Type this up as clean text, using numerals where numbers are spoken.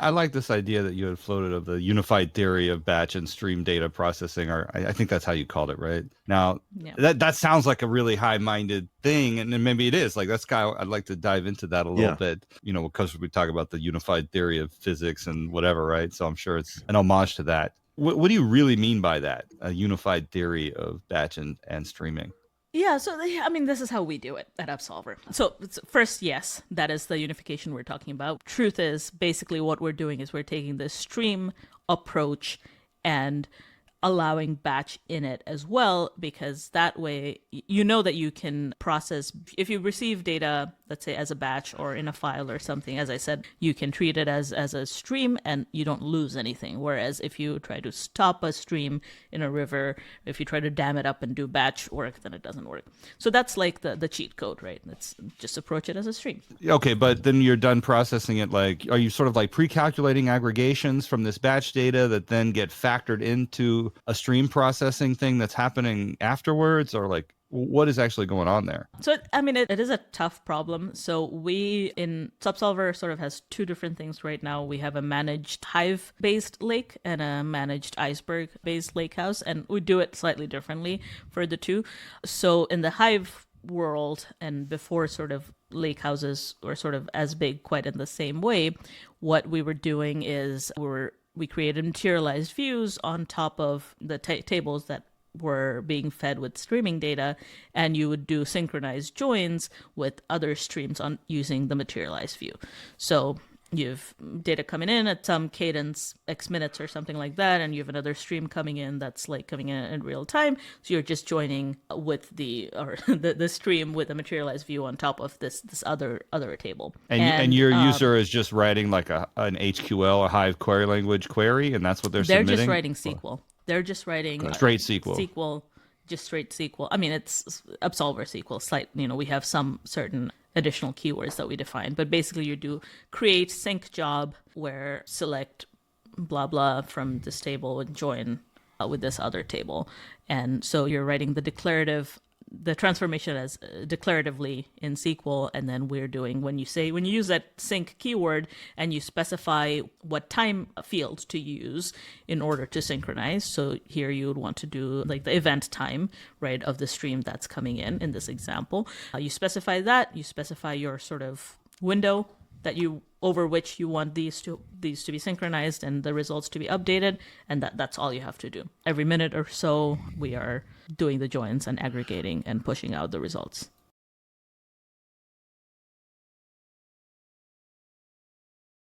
I like this idea that you had floated of the unified theory of batch and stream data processing, or I think that's how you called it, right? Now, Yeah. that sounds like a really high-minded thing, and then maybe it is. Like that's kind of, I'd like to dive into that a little bit, because we talk about the unified theory of physics and whatever, right? So I'm sure it's an homage to that. What do you really mean by that? A unified theory of batch and streaming? Yeah, so I mean, this is how we do it at Upsolver. So first, yes, that is the unification we're talking about. Truth is, basically, what we're doing is we're taking the stream approach and allowing batch in it as well, because that way you know that you can process. If you receive data, let's say as a batch or in a file or something, as I said, you can treat it as a stream and you don't lose anything. Whereas if you try to stop a stream in a river, if you try to dam it up and do batch work, then it doesn't work. So that's like the cheat code, right? Let's just approach it as a stream. Okay, but then you're done processing it. Like, are you sort of like pre-calculating aggregations from this batch data that then get factored into a stream processing thing that's happening afterwards, or like what is actually going on there? So, I mean, it is a tough problem. So we in Upsolver sort of has two different things right now. We have a managed Hive-based lake and a managed Iceberg-based lakehouse, and we do it slightly differently for the two. So in the Hive world, and before sort of lake houses were sort of as big quite in the same way, what we were doing is we created materialized views on top of the tables that were being fed with streaming data, and you would do synchronized joins with other streams on using the materialized view. So you've data coming in at some cadence X minutes or something like that, and you have another stream coming in that's like coming in real time. So you're just joining with the stream with a materialized view on top of this other table. And your user is just writing like an HQL, a Hive query language query, and that's what they're submitting? They're just writing SQL. They're just writing straight SQL. SQL, just straight SQL. I mean, it's Upsolver SQL. We have some certain additional keywords that we define, but basically you do create sync job where select blah blah from this table and join with this other table. And so you're writing the transformation as declaratively in SQL, and then we're doing when you use that sync keyword and you specify what time field to use in order to synchronize. So here you would want to do like the event time, right, of the stream that's coming in this example. You specify that, you specify your sort of window that you over which you want these to be synchronized and the results to be updated, and that's all you have to do. Every minute or so we are doing the joins and aggregating and pushing out the results.